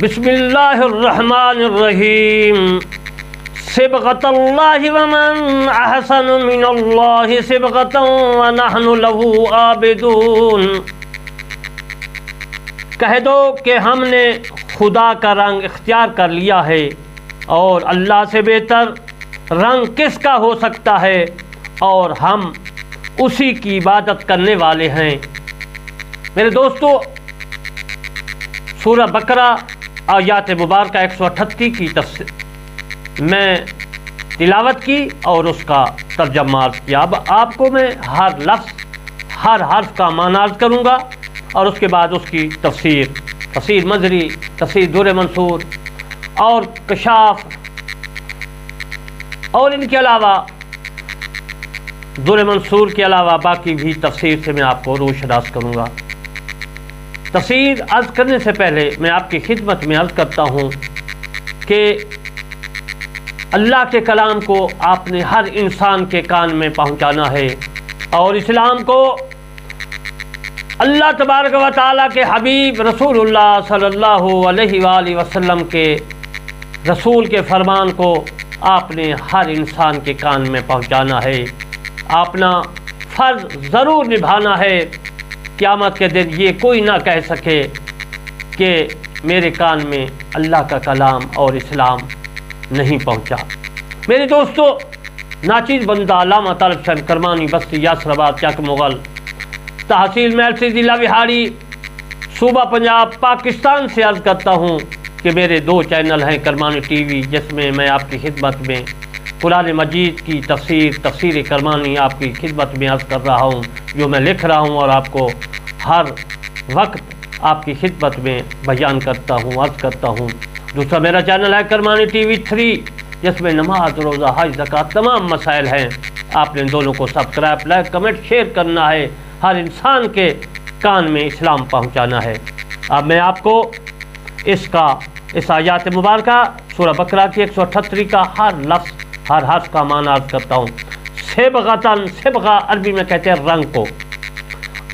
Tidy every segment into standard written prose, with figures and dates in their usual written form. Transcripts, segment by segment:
بسم اللہ الرحمن الرحیم صبغۃ اللہ ومن احسن من اللہ صبغۃ ونحن له عابدون۔ کہہ دو کہ ہم نے خدا کا رنگ اختیار کر لیا ہے، اور اللہ سے بہتر رنگ کس کا ہو سکتا ہے، اور ہم اسی کی عبادت کرنے والے ہیں۔ میرے دوستو، سورہ بقرہ آیات مبارکہ 138 کی میں تلاوت کی اور اس کا ترجمہ عرض کیا۔ اب آپ کو میں ہر لفظ ہر حرف کا معنی عرض کروں گا، اور اس کے بعد اس کی تفسیر مظہری، تفسیر در منصور اور کشاف، اور ان کے علاوہ در منصور کے علاوہ باقی بھی تفسیر سے میں آپ کو روشناس کروں گا۔ تفسیر عرض کرنے سے پہلے میں آپ کی خدمت میں عرض کرتا ہوں کہ اللہ کے کلام کو آپ نے ہر انسان کے کان میں پہنچانا ہے، اور اسلام کو اللہ تبارک و تعالیٰ کے حبیب رسول اللہ صلی اللہ علیہ وآلہ وسلم کے رسول کے فرمان کو آپ نے ہر انسان کے کان میں پہنچانا ہے۔ اپنا فرض ضرور نبھانا ہے۔ قیامت کے دن یہ کوئی نہ کہہ سکے کہ میرے کان میں اللہ کا کلام اور اسلام نہیں پہنچا۔ میرے دوستو، ناچیز بندہ علامہ طالب شاہ کرمانی بستی یاسر آباد چک مغل تحصیل محل ضلع وہاڑی صوبہ پنجاب پاکستان سے عرض کرتا ہوں کہ میرے 2 چینل ہیں، کرمانی ٹی وی، جس میں میں آپ کی خدمت میں قرآن مجید کی تفسیر کرمانی آپ کی خدمت میں عرض کر رہا ہوں، جو میں لکھ رہا ہوں اور آپ کو ہر وقت آپ کی خدمت میں بیان کرتا ہوں، عرض کرتا ہوں۔ دوسرا میرا چینل ہے کرمانی ٹی وی 3، جس میں نماز، روزہ، حج، زکوٰۃ تمام مسائل ہیں۔ آپ نے دونوں کو سبسکرائب، لائک، کمنٹ، شیئر کرنا ہے۔ ہر انسان کے کان میں اسلام پہنچانا ہے۔ اب میں آپ کو اس آیات مبارکہ سورہ بقرہ کی 138 کا ہر لفظ ہر حرف کا معنی عرض کرتا ہوں۔ صبغۃ، صبغہ عربی میں کہتے ہیں رنگ کو۔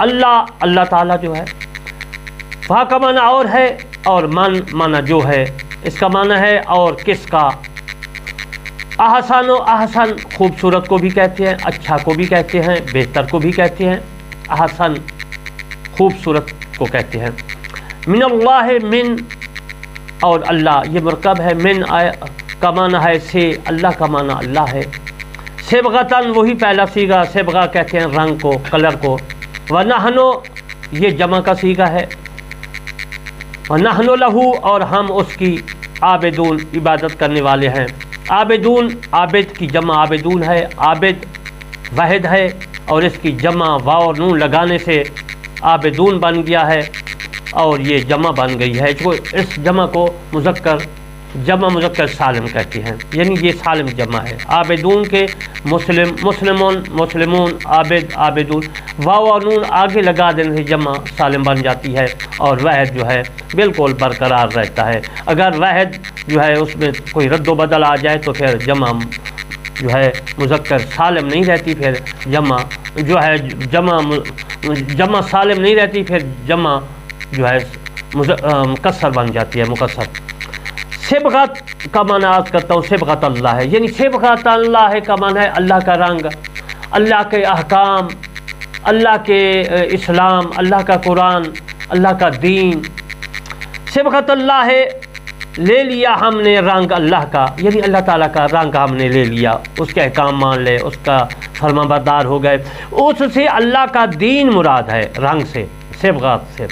اللہ تعالیٰ جو ہے وہاں کا معنی اور ہے، اور معنی جو ہے اس کا معنی ہے اور کس کا۔ احسن و احسن، خوبصورت کو بھی کہتے ہیں، اچھا کو بھی کہتے ہیں، بہتر کو بھی کہتے ہیں۔ احسن خوبصورت کو کہتے ہیں۔ من اللہ، من اور اللہ یہ مرکب ہے، من کا معنی ہے سے، اللہ کا معنی اللہ ہے۔ صبغۃ وہی پہلا صیغہ، صبغہ کہتے ہیں رنگ کو، کلر کو۔ ونحن یہ جمع کا صیغہ ہے۔ ونحن لہ، اور ہم اس کی عابدون عبادت کرنے والے ہیں۔ عابدون، عابد کی جمع عابدون ہے، عابد واحد ہے، اور اس کی جمع واو اور نون لگانے سے عابدون بن گیا ہے، اور یہ جمع بن گئی ہے۔ اس جمع کو جمع مذکر سالم کہتے ہیں، یعنی یہ سالم جمع ہے۔ عابدون کے مسلمون، عابد، عابدون، واو اور نون آگے لگا دینے سے جمع سالم بن جاتی ہے، اور واحد جو ہے بالکل برقرار رہتا ہے۔ اگر واحد جو ہے اس میں کوئی رد و بدل آ جائے تو پھر جمع جو ہے مذکر سالم نہیں رہتی، پھر جمع جو ہے جمع سالم نہیں رہتی، پھر جمع جو ہے مکسر بن جاتی ہے، مکسر۔ صبغت کا معنی عرض کرتا ہوں، صبغت اللہ ہے، یعنی صبغت اللہ کا معنی ہے اللہ کا رنگ، اللہ کے احکام، اللہ کے اسلام، اللہ کا قرآن، اللہ کا دین۔ صبغت اللہ ہے، لے لیا ہم نے رنگ اللہ کا، یعنی اللہ تعالیٰ کا رنگ ہم نے لے لیا، اس کے احکام مان لے، اس کا فرما بردار ہو گئے، اس سے اللہ کا دین مراد ہے رنگ سے، صبغت سے۔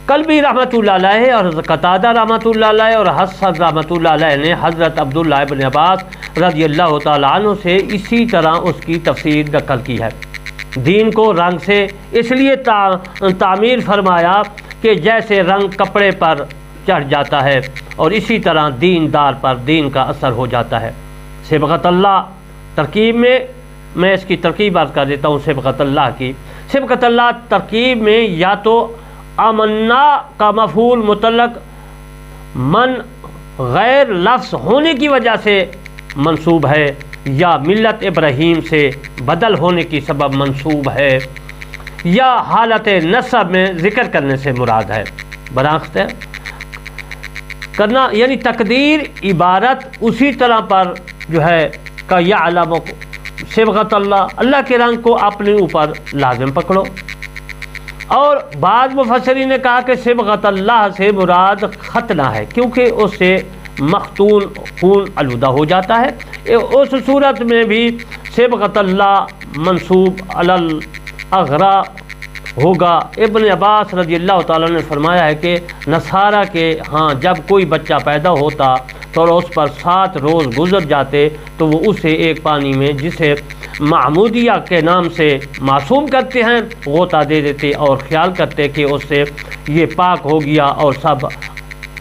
قلبی رحمۃ اللہ علیہ اور قتادہ رحمۃ اللہ علیہ اور حسن رحمۃ اللہ علیہ نے حضرت عبداللہ ابن عباس رضی اللہ تعالیٰ عنہ سے اسی طرح اس کی تفسیر نقل کی ہے۔ دین کو رنگ سے اس لیے تعمیر فرمایا کہ جیسے رنگ کپڑے پر چڑھ جاتا ہے، اور اسی طرح دیندار پر دین کا اثر ہو جاتا ہے۔ صبغت اللہ ترکیب میں اس کی ترکیب عرض کر دیتا ہوں۔ صبغت اللہ کی صبغت اللہ ترکیب میں یا تو آمنا کا مفعول مطلق من غیر لفظ ہونے کی وجہ سے منصوب ہے، یا ملت ابراہیم سے بدل ہونے کی سبب منصوب ہے، یا حالت نصب میں ذکر کرنے سے مراد ہے۔ برآمد ہے کرنا یعنی تقدیر عبارت اسی طرح پر جو ہے کہ یعلم صبغۃ اللہ، اللہ کے رنگ کو اپنے اوپر لازم پکڑو۔ اور بعض مفسرین نے کہا کہ صبغۃ اللہ سے مراد ختنہ ہے، کیونکہ اس سے مختون خون آلودہ ہو جاتا ہے۔ اس صورت میں بھی صبغۃ اللہ منصوب علی الاغرا ہوگا۔ ابن عباس رضی اللہ تعالیٰ نے فرمایا ہے کہ نصارہ کے ہاں جب کوئی بچہ پیدا ہوتا تو اس پر 7 روز گزر جاتے تو وہ اسے ایک پانی میں جسے معمودیہ کے نام سے معصوم کرتے ہیں غوطہ دے دیتے اور خیال کرتے کہ اس سے یہ پاک ہو گیا اور سب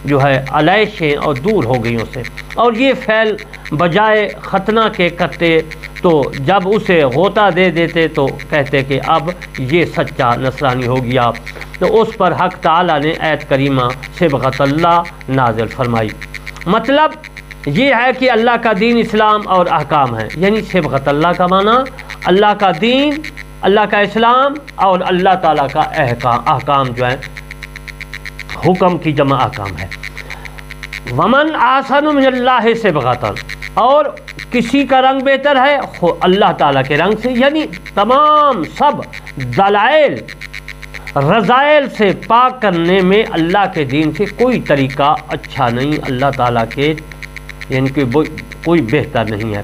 جو ہے علیشیں اور دور ہو گئی اس سے، اور یہ فعل بجائے ختنہ کے کرتے تو جب اسے غوطہ دے دیتے تو کہتے کہ اب یہ سچا نصرانی ہو گیا، تو اس پر حق تعالیٰ نے آیت کریمہ صبغۃ اللہ نازل فرمائی۔ مطلب یہ ہے کہ اللہ کا دین اسلام اور احکام ہے، یعنی صبغۃ اللہ کا معنی اللہ کا دین، اللہ کا اسلام اور اللہ تعالیٰ کا احکام جو ہے حکم کی جمع احکام ہے۔ ومن احسن من اللہ صبغۃ، اور کسی کا رنگ بہتر ہے اللہ تعالیٰ کے رنگ سے، یعنی تمام سب دلائل رذائل سے پاک کرنے میں اللہ کے دین سے کوئی طریقہ اچھا نہیں، اللہ تعالیٰ کے یعنی کہ کوئی بہتر نہیں ہے۔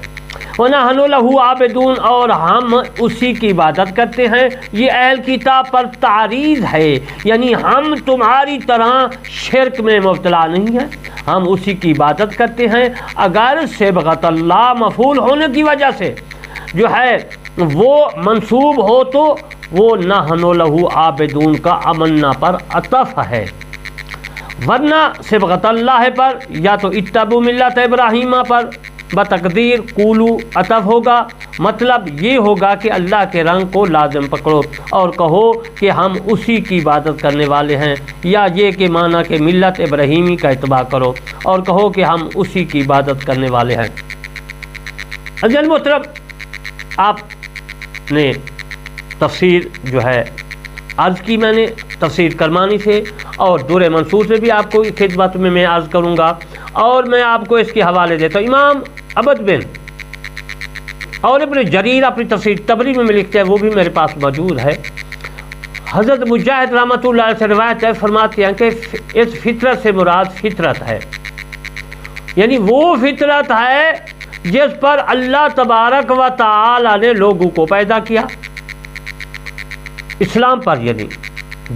وَنَحْنُ لَهُ عَابِدُونَ، اور ہم اسی کی عبادت کرتے ہیں۔ یہ اہل کتاب پر تعریض ہے، یعنی ہم تمہاری طرح شرک میں مبتلا نہیں ہیں، ہم اسی کی عبادت کرتے ہیں۔ اگر صبغۃ اللہ مفعول ہونے کی وجہ سے جو ہے وہ منصوب ہو تو وہ نحن لہ عابدون کا امنا پر عطف ہے، ورنہ صبغۃ اللہ پر یا تو اتبعوا ملت ابراہیم پر بتقدیر قولو عطف ہوگا۔ مطلب یہ ہوگا کہ اللہ کے رنگ کو لازم پکڑو اور کہو کہ ہم اسی کی عبادت کرنے والے ہیں، یا یہ کہ معنی کہ ملت ابراہیمی کا اتباع کرو اور کہو کہ ہم اسی کی عبادت کرنے والے ہیں۔ عزیز محترم، آپ نے تفسیر جو ہے عرض کی، میں نے تفسیر کرمانی سے اور دور منصور سے بھی آپ کو خدمت میں عرض کروں گا، اور میں آپ کو اس کے حوالے دیتا ہوں۔ امام عبد بن اور ابن جریر اپنی تفسیر تبری میں لکھتے ہیں، وہ بھی میرے پاس موجود ہے۔ حضرت مجاہد رحمۃ اللہ علیہ سے روایت ہے، فرماتے ہیں کہ اس فطرت سے مراد فطرت ہے، یعنی وہ فطرت ہے جس پر اللہ تبارک و تعالی نے لوگوں کو پیدا کیا، اسلام پر یعنی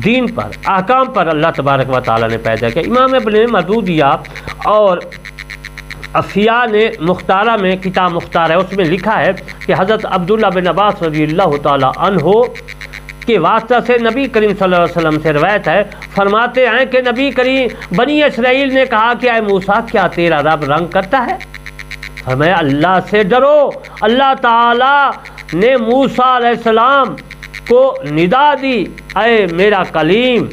دین پر احکام پر اللہ تبارک و تعالی نے پیدا کیا۔ امام ابن مردودیہ اور افیہ نے مختارہ میں کتاب مختار ہے، اس میں لکھا ہے کہ حضرت عبداللہ بن عباس رضی اللہ تعالی عنہ کے واسطہ سے نبی کریم صلی اللہ علیہ وسلم سے روایت ہے، فرماتے ہیں کہ نبی کریم بنی اسرائیل نے کہا کہ اے موسیٰ کیا تیرا رب رنگ کرتا ہے؟ فرمایا اللہ سے ڈرو۔ اللہ تعالی نے موسیٰ علیہ السلام کو ندا دی، اے میرا کلیم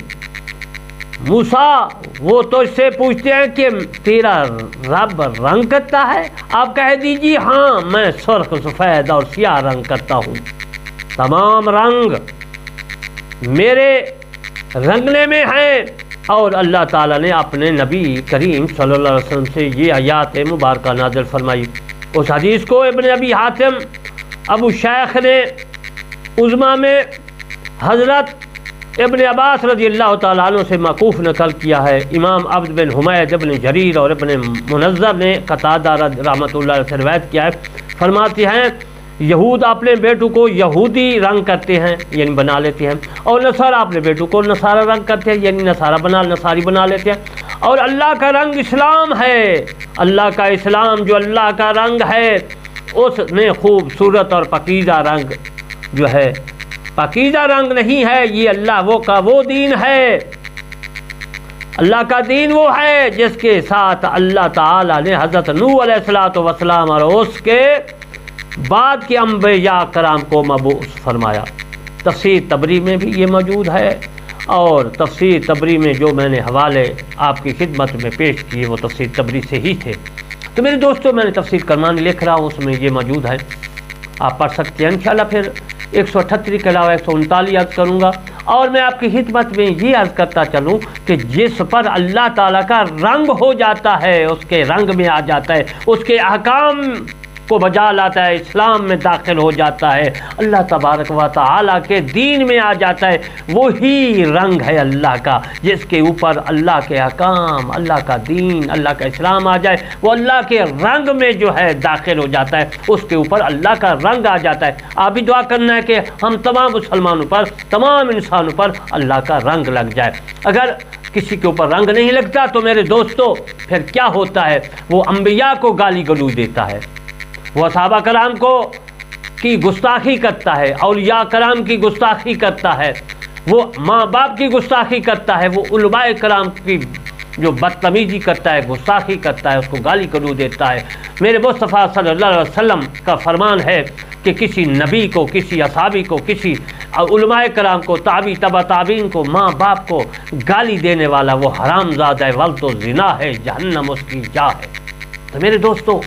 موسیٰ، وہ تو اس سے پوچھتے ہیں کہ تیرا رب رنگ کرتا ہے؟ آپ کہہ دیجیے ہاں میں سرخ سفید اور سیاہ رنگ کرتا ہوں، تمام رنگ میرے رنگنے میں ہیں۔ اور اللہ تعالیٰ نے اپنے نبی کریم صلی اللہ علیہ وسلم سے یہ آیات مبارکہ نازل فرمائی۔ اس حدیث کو ابن ابی حاتم ابو شیخ نے عظمیٰ میں حضرت ابن عباس رضی اللہ تعالیٰ عنہ سے موقوف نقل کیا ہے۔ امام عبد بن حمید ابن جریر اور ابن منظر نے قتادہ رحمۃ اللہ علیہ سے روایت کیا ہے، فرماتے ہیں یہود اپنے بیٹوں کو یہودی رنگ کرتے ہیں یعنی بنا لیتے ہیں، اور نصارہ اپنے بیٹوں کو نصارہ رنگ کرتے ہیں یعنی نصاری بنا لیتے ہیں۔ اور اللہ کا رنگ اسلام ہے، اللہ کا اسلام جو اللہ کا رنگ ہے اس نے خوبصورت اور پاکیزہ رنگ جو ہے، پاکیزہ رنگ نہیں ہے، یہ اللہ وہ دین ہے، اللہ کا دین وہ ہے جس کے ساتھ اللہ تعالی نے حضرت نوح علیہ السلام اور اس کے بعد کے انبیاء کرام کو مبعوث فرمایا۔ تفسیر تبری میں بھی یہ موجود ہے، اور تفسیر تبری میں جو میں نے حوالے آپ کی خدمت میں پیش کیے وہ تفسیر تبری سے ہی تھے۔ تو میرے دوستوں میں نے تفسیر کرمانی لکھ رہا ہوں، اس میں یہ موجود ہے، آپ پڑھ سکتے ہیں۔ انشاءاللہ پھر 138 کے علاوہ 139 عرض کروں گا، اور میں آپ کی خدمت میں یہ عرض کرتا چلوں کہ جس پر اللہ تعالیٰ کا رنگ ہو جاتا ہے، اس کے رنگ میں آ جاتا ہے، اس کے احکام کو بجا لاتا ہے، اسلام میں داخل ہو جاتا ہے، اللہ تبارک و تعالیٰ کے دین میں آ جاتا ہے، وہی رنگ ہے اللہ کا جس کے اوپر اللہ کے احکام، اللہ کا دین، اللہ کا اسلام آ جائے، وہ اللہ کے رنگ میں جو ہے داخل ہو جاتا ہے، اس کے اوپر اللہ کا رنگ آ جاتا ہے۔ آپ بھی دعا کرنا ہے کہ ہم تمام مسلمانوں پر، تمام انسانوں پر اللہ کا رنگ لگ جائے۔ اگر کسی کے اوپر رنگ نہیں لگتا تو میرے دوستو پھر کیا ہوتا ہے؟ وہ انبیاء کو گالی گلوچ دیتا ہے، وہ صحابہ کرام کی گستاخی کرتا ہے، اولیاء کرام کی گستاخی کرتا ہے، وہ ماں باپ کی گستاخی کرتا ہے، وہ علماء کرام کی جو بدتمیزی کرتا ہے، گستاخی کرتا ہے، اس کو گالی گلوچ دیتا ہے۔ میرے مصطفیٰ صلی اللہ علیہ وسلم کا فرمان ہے کہ کسی نبی کو، کسی اصحابی کو، کسی علماء کرام کو، تابعی تبع تابعین کو، ماں باپ کو گالی دینے والا وہ حرام زادہ ہے، ولد و زنا ہے، جہنم اس کی جا ہے۔ تو میرے دوستو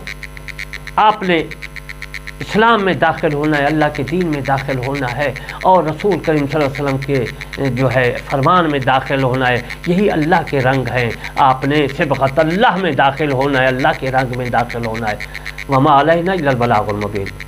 آپ نے اسلام میں داخل ہونا ہے، اللہ کے دین میں داخل ہونا ہے، اور رسول کریم صلی اللہ علیہ وسلم کے جو ہے فرمان میں داخل ہونا ہے، یہی اللہ کے رنگ ہیں۔ آپ نے صبغۃ اللہ میں داخل ہونا ہے، اللہ کے رنگ میں داخل ہونا ہے۔ وما علینا الا البلاغ المبین۔